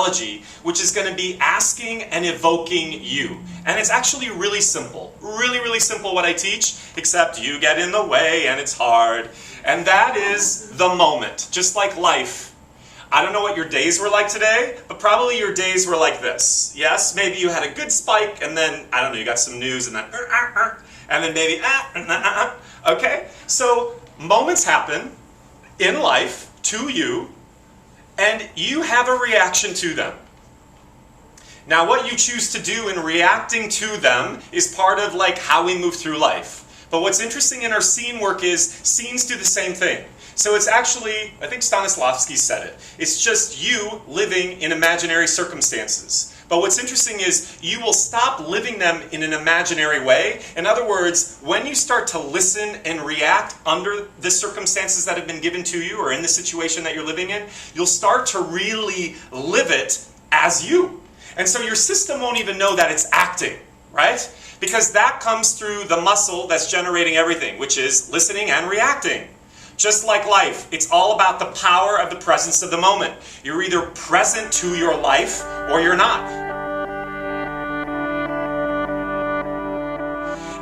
methodology, which is going to be asking and evoking you. And it's actually really simple. Really, really simple what I teach, except you get in the way and it's hard. And that is the moment, just like life. I don't know what your days were like today, but probably your days were like this. Yes, maybe you had a good spike and then, I don't know, you got some news and then, and then maybe, okay? So moments happen in life to you, and you have a reaction to them. Now, what you choose to do in reacting to them is part of like how we move through life. But what's interesting in our scene work is scenes do the same thing. So it's actually, I think Stanislavski said it, it's just you living in imaginary circumstances. But what's interesting is you will stop living them in an imaginary way. In other words, when you start to listen and react under the circumstances that have been given to you or in the situation that you're living in, you'll start to really live it as you. And so your system won't even know that it's acting, right? Because that comes through the muscle that's generating everything, which is listening and reacting. Just like life, it's all about the power of the presence of the moment. You're either present to your life or you're not.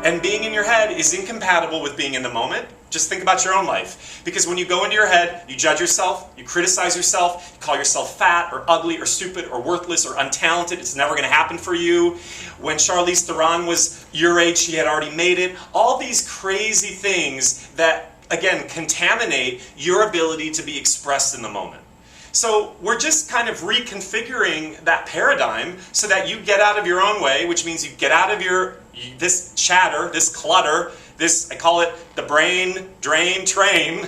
And being in your head is incompatible with being in the moment. Just think about your own life. Because when you go into your head, you judge yourself, you criticize yourself, you call yourself fat or ugly or stupid or worthless or untalented. It's never going to happen for you. When Charlize Theron was your age, she had already made it. All these crazy things that, again, contaminate your ability to be expressed in the moment. So we're just kind of reconfiguring that paradigm so that you get out of your own way, which means you get out of this chatter, this clutter, this, I call it the brain drain train.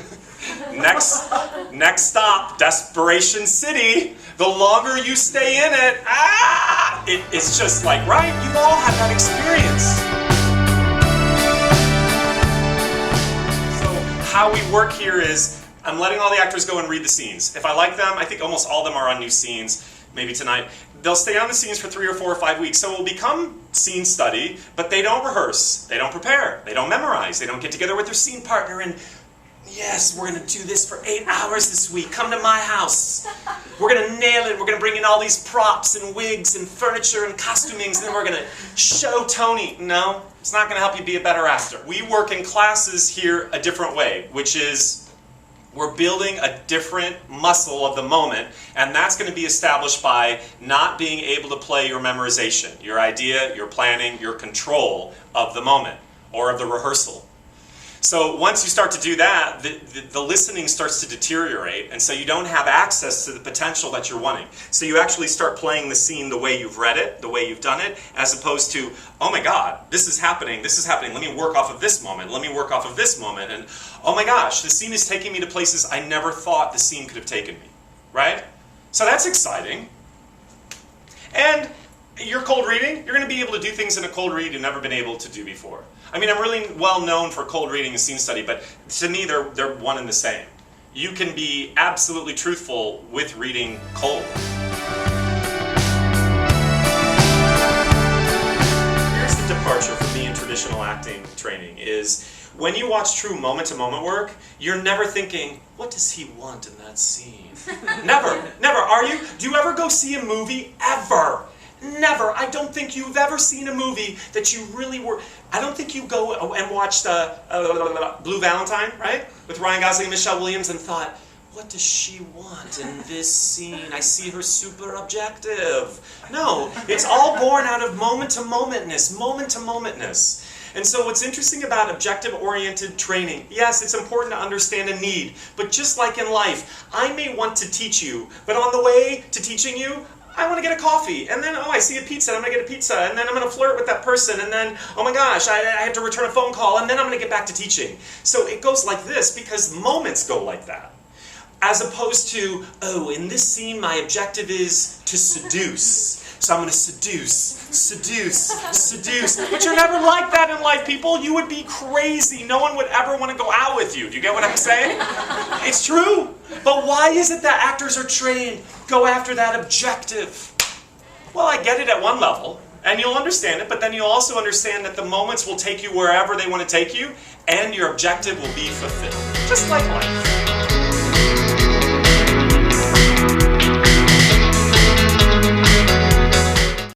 Next stop, Desperation City. The longer you stay in it, it's just like, right? You've all had that experience. How we work here is, I'm letting all the actors go and read the scenes. If I like them, I think almost all of them are on new scenes, maybe tonight. They'll stay on the scenes for 3 or 4 or 5 weeks, so it will become scene study, but they don't rehearse, they don't prepare, they don't memorize, they don't get together with their scene partner and, yes, we're going to do this for 8 hours this week, come to my house. We're going to nail it, we're going to bring in all these props and wigs and furniture and costumings, and then we're going to show Tony. No, it's not going to help you be a better actor. We work in classes here a different way, which is we're building a different muscle of the moment, and that's going to be established by not being able to play your memorization, your idea, your planning, your control of the moment or of the rehearsal. So once you start to do that, the listening starts to deteriorate, and so you don't have access to the potential that you're wanting. So you actually start playing the scene the way you've read it, the way you've done it, as opposed to, oh my God, this is happening, let me work off of this moment, let me work off of this moment, and oh my gosh, the scene is taking me to places I never thought the scene could have taken me, right? So that's exciting. And you're cold reading, you're going to be able to do things in a cold read you've never been able to do before. I mean, I'm really well known for cold reading and scene study, but to me, they're one and the same. You can be absolutely truthful with reading cold. Here's the departure for me in traditional acting training is when you watch true moment-to-moment work, you're never thinking, what does he want in that scene? Never, never. Are you? Do you ever go see a movie? Ever? Never. I don't think you've ever seen a movie that you really were... I don't think you go and watched Blue Valentine, right? With Ryan Gosling and Michelle Williams and thought, what does she want in this scene? I see her super objective. No, it's all born out of moment-to-momentness, moment-to-momentness. And so what's interesting about objective-oriented training, yes, it's important to understand a need, but just like in life, I may want to teach you, but on the way to teaching you, I want to get a coffee, and then, oh, I see a pizza, I'm going to get a pizza, and then I'm going to flirt with that person, and then, oh my gosh, I have to return a phone call, and then I'm going to get back to teaching. So it goes like this because moments go like that. As opposed to, oh, in this scene my objective is to seduce. So I'm going to seduce. But you're never like that in life, people. You would be crazy. No one would ever want to go out with you. Do you get what I'm saying? It's true. But why is it that actors are trained go after that objective? Well, I get it at one level, and you'll understand it, but then you'll also understand that the moments will take you wherever they want to take you, and your objective will be fulfilled. Just like life.